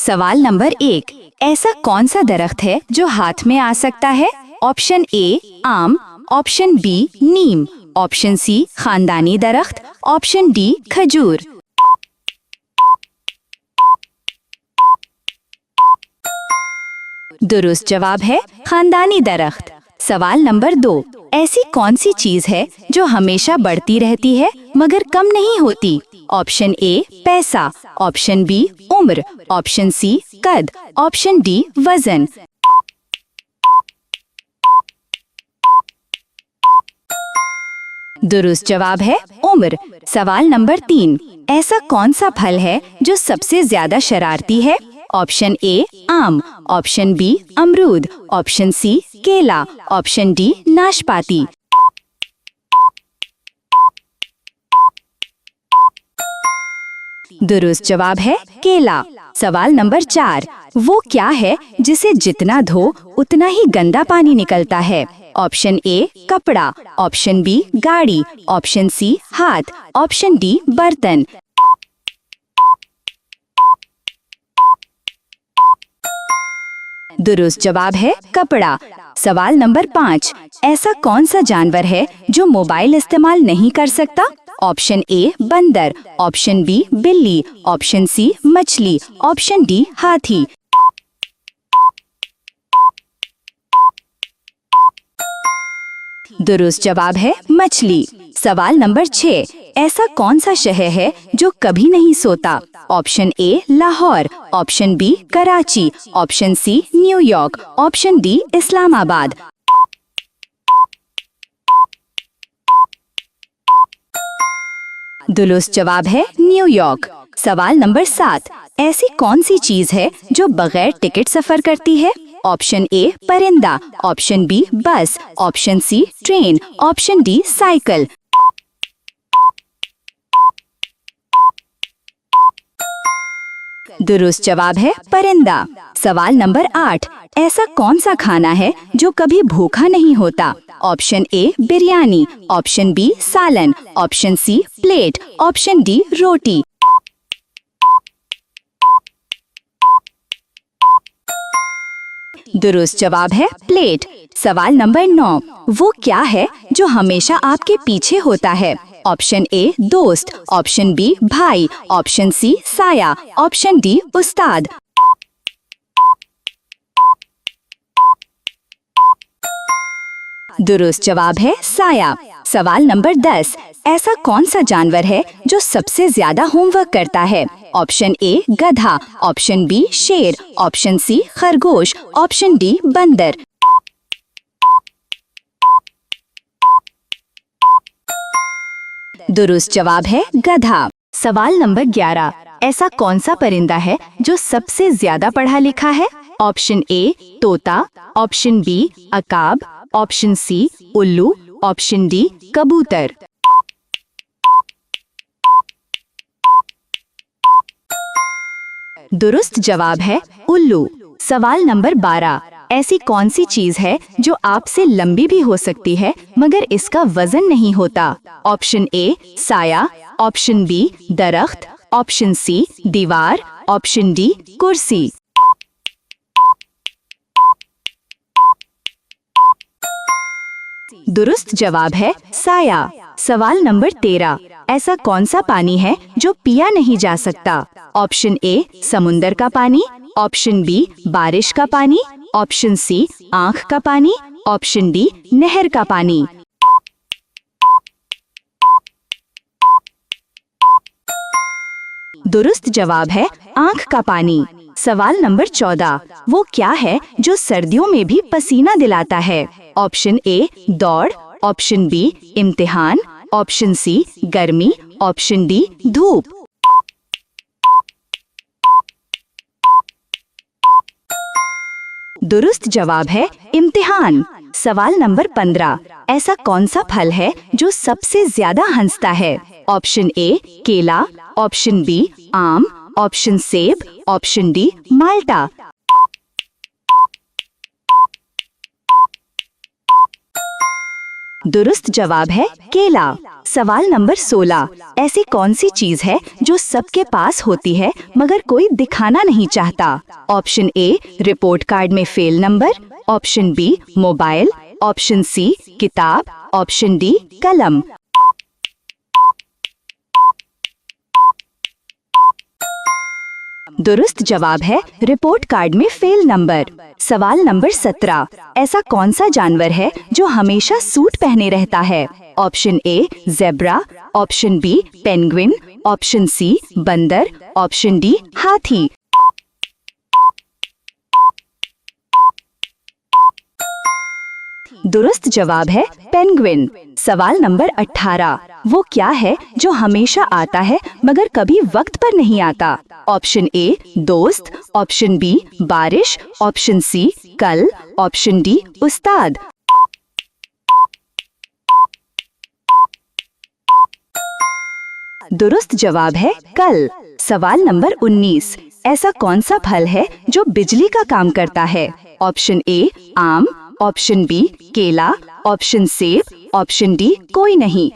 सवाल नंबर 1, ऐसा कौन सा दरख्त है जो हाथ में आ सकता है? ऑप्शन ए आम, ऑप्शन बी नीम, ऑप्शन सी खानदानी दरख्त, ऑप्शन डी खजूर। दुरुस्त जवाब है खानदानी दरख्त। सवाल नंबर 2, ऐसी कौन सी चीज है जो हमेशा बढ़ती रहती है मगर कम नहीं होती? ऑप्शन ए पैसा, ऑप्शन बी उम्र, ऑप्शन सी कद, ऑप्शन डी वजन। दुरुस्त जवाब है उम्र। सवाल नंबर 3, ऐसा कौन सा फल है जो सबसे ज्यादा शरारती है? ऑप्शन ए आम, ऑप्शन बी अमरूद, ऑप्शन सी केला, ऑप्शन डी नाशपाती। दुरुस्त जवाब है केला। सवाल नंबर 4, वो क्या है जिसे जितना धो उतना ही गंदा पानी निकलता है? ऑप्शन ए कपड़ा, ऑप्शन बी गाड़ी, ऑप्शन सी हाथ, ऑप्शन डी बर्तन। दुरुस्त जवाब है कपड़ा। सवाल नंबर 5, ऐसा कौन सा जानवर है जो मोबाइल इस्तेमाल नहीं कर सकता? ऑप्शन ए बंदर, ऑप्शन बी बिल्ली, ऑप्शन सी मछली, ऑप्शन डी हाथी। दुरुस्त जवाब है मछली। सवाल नंबर 6, ऐसा कौन सा शहर है जो कभी नहीं सोता? Option A Lahore, option B Karachi, option C New York, option D Islamabad. दुरुस्त जवाब है न्यूयॉर्क। सवाल नंबर 7, ऐसी कौन सी चीज है जो बगैर टिकट सफर करती है? ऑप्शन ए परिंदा, option B bus, option C train, option D cycle. दुरुस्त जवाब है परिंदा। सवाल नंबर 8, ऐसा कौन सा खाना है जो कभी भूखा नहीं होता? Option a biryani, option b सालन, option c plate, option d रोटी। दुरुस्त जवाब है प्लेट। सवाल नंबर 9, वो क्या है जो हमेशा आपके पीछे होता है? ऑप्शन ए दोस्त, ऑप्शन बी भाई, ऑप्शन सी साया, ऑप्शन डी उस्ताद। दुरुस्त जवाब है साया। सवाल नंबर 10, ऐसा कौन सा जानवर है जो सबसे ज्यादा होमवर्क करता है? ऑप्शन ए गधा, ऑप्शन बी शेर, ऑप्शन सी खरगोश, ऑप्शन डी बंदर। दुरुस्त जवाब है गधा। सवाल नंबर 11, ऐसा कौन सा परिंदा है जो सबसे ज्यादा पढ़ा लिखा है? ऑप्शन ए तोता, ऑप्शन बी अकाब, ऑप्शन सी उल्लू, ऑप्शन डी कबूतर। दुरुस्त जवाब है उल्लू। सवाल नंबर 12, ऐसी कौन सी चीज है जो आपसे लंबी भी हो सकती है मगर इसका वजन नहीं होता? ऑप्शन ए साया, ऑप्शन बी दरख्त, ऑप्शन सी दीवार, ऑप्शन डी कुर्सी। दुरुस्त जवाब है साया। सवाल नंबर 13, ऐसा कौन सा पानी है जो पिया नहीं जा सकता? ऑप्शन ए समुंदर का पानी, ऑप्शन बी बारिश का पानी, ऑप्शन सी आँख का पानी, ऑप्शन डी नहर का पानी। दुरुस्त जवाब है आँख का पानी। सवाल नंबर 14, वो क्या है जो सर्दियों में भी पसीना दिलाता है? ऑप्शन ए दौड़, ऑप्शन बी इम्तिहान, ऑप्शन सी गर्मी, ऑप्शन डी धूप। दुरुस्त जवाब है इम्तिहान। सवाल नंबर 15, ऐसा कौन सा फल है जो सबसे ज्यादा हंसता है? ऑप्शन ए केला, ऑप्शन बी आम, ऑप्शन सेब, ऑप्शन डी माल्टा। दुरुस्त जवाब है केला। सवाल नंबर 16, ऐसी कौन सी चीज है जो सबके पास होती है मगर कोई दिखाना नहीं चाहता? ऑप्शन ए रिपोर्ट कार्ड में fail number, option B mobile, option C किताब, ऑप्शन डी कलम। दुरुस्त जवाब है रिपोर्ट कार्ड में फेल नंबर। सवाल नंबर 17, ऐसा कौन सा जानवर है जो हमेशा सूट पहने रहता है? Option A zebra, option B penguin, option C बंदर, ऑप्शन डी हाथी। दुरुस्त जवाब है पेंगुइन। सवाल नंबर 18, वो क्या है जो हमेशा आता है मगर कभी वक्त पर नहीं आता? ऑप्शन ए दोस्त, ऑप्शन बी बारिश, ऑप्शन सी कल, ऑप्शन डी उस्ताद। दुरुस्त जवाब है कल। सवाल नंबर 19, ऐसा कौन सा फल है जो बिजली का काम करता है? ऑप्शन ए आम, ऑप्शन बी केला, ऑप्शन सेब, ऑप्शन डी कोई नहीं।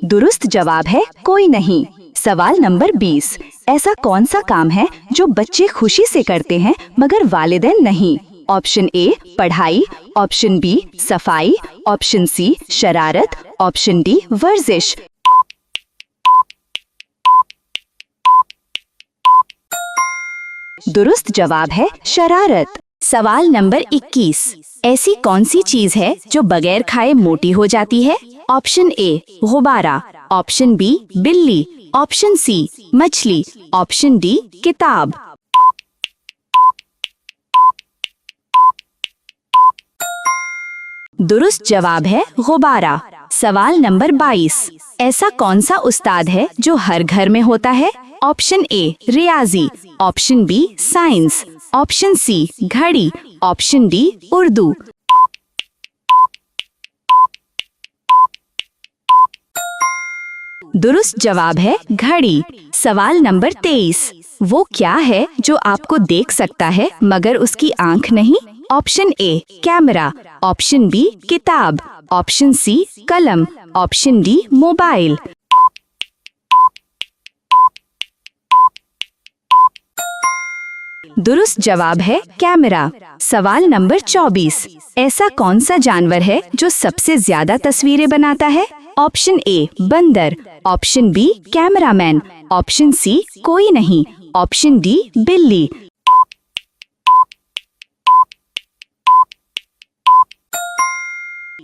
दुरुस्त जवाब है कोई नहीं। सवाल नंबर 20, ऐसा कौन सा काम है जो बच्चे खुशी से करते हैं मगर वालिदैन नहीं? ऑप्शन ए पढ़ाई, ऑप्शन बी सफाई, ऑप्शन सी शरारत, ऑप्शन डी वर्जिश। दुरुस्त जवाब है शरारत। सवाल नंबर 21, ऐसी कौन सी चीज है जो बगैर खाए मोटी हो जाती है? ऑप्शन ए गुब्बारा, ऑप्शन बी बिल्ली, ऑप्शन सी मछली, ऑप्शन डी किताब। दुरुस्त जवाब है गुब्बारा। सवाल नंबर 22, ऐसा कौन सा उस्ताद है जो हर घर में होता है? ऑप्शन ए रियाजी, option b science, option c घड़ी, ऑप्शन डी उर्दू। दुरुस्त जवाब है घड़ी। सवाल नंबर 23, वो क्या है जो आपको देख सकता है मगर उसकी आंख नहीं? Option A camera, option B किताब, ऑप्शन सी कलम, ऑप्शन डी मोबाइल। दुरुस्त जवाब है कैमरा। सवाल नंबर 24, ऐसा कौन सा जानवर है जो सबसे ज्यादा तस्वीरें बनाता है? ऑप्शन ए बंदर, option B cameraman, option C कोई नहीं, ऑप्शन डी बिल्ली।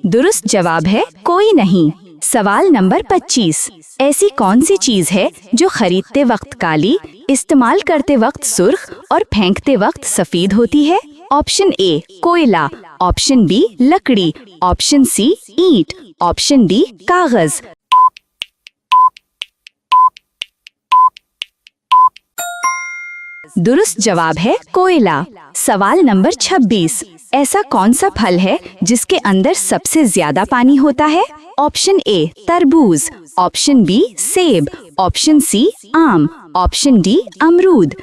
दुरुस्त जवाब है कोई नहीं। सवाल नंबर 25, ऐसी कौन सी चीज है जो खरीदते वक्त काली, इस्तेमाल करते वक्त सुर्ख और फेंकते वक्त सफेद होती है? ऑप्शन ए कोयला, ऑप्शन बी लकड़ी, ऑप्शन सी ईंट, ऑप्शन डी कागज। दुरुस्त जवाब है कोयला। सवाल नंबर 26, ऐसा कौन सा फल है जिसके अंदर सबसे ज्यादा पानी होता है? ऑप्शन ए तरबूज, ऑप्शन बी सेब, ऑप्शन सी आम, ऑप्शन डी अमरूद।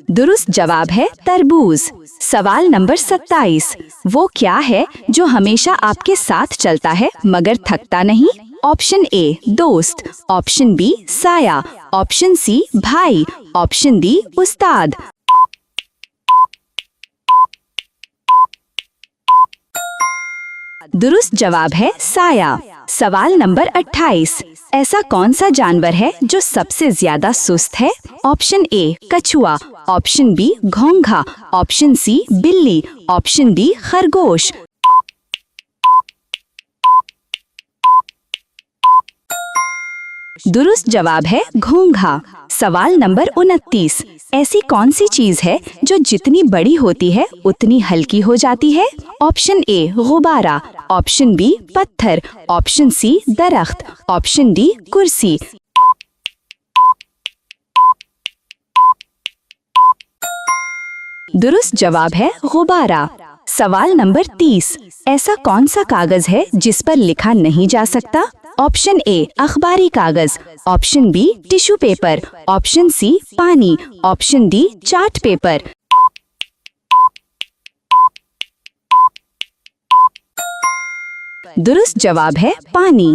दुरुस्त जवाब है तरबूज। सवाल नंबर 27, वो क्या है जो हमेशा आपके साथ चलता है मगर थकता नहीं? ऑप्शन ए दोस्त, ऑप्शन बी साया, ऑप्शन सी भाई, ऑप्शन डी उस्ताद। दुरुस्त जवाब है साया। सवाल नंबर 28, ऐसा कौन सा जानवर है जो सबसे ज्यादा सुस्त है? ऑप्शन ए कछुआ, ऑप्शन बी घोंघा, ऑप्शन सी बिल्ली, ऑप्शन डी खरगोश। दुरुस्त जवाब है घोंघा। सवाल नंबर 29, ऐसी कौन सी चीज है जो जितनी बड़ी होती है उतनी हल्की हो जाती है? ऑप्शन ए गुब्बारा, ऑप्शन बी पत्थर, ऑप्शन सी दरख्त, ऑप्शन डी कुर्सी। दुरुस्त जवाब है गुब्बारा। सवाल नंबर 30, ऐसा कौन सा कागज है जिस पर लिखा नहीं जा सकता? ऑप्शन ए अखबारी कागज, option B tissue paper, option C पानी, ऑप्शन डी चार्ट पेपर। दुरुस्त जवाब है पानी।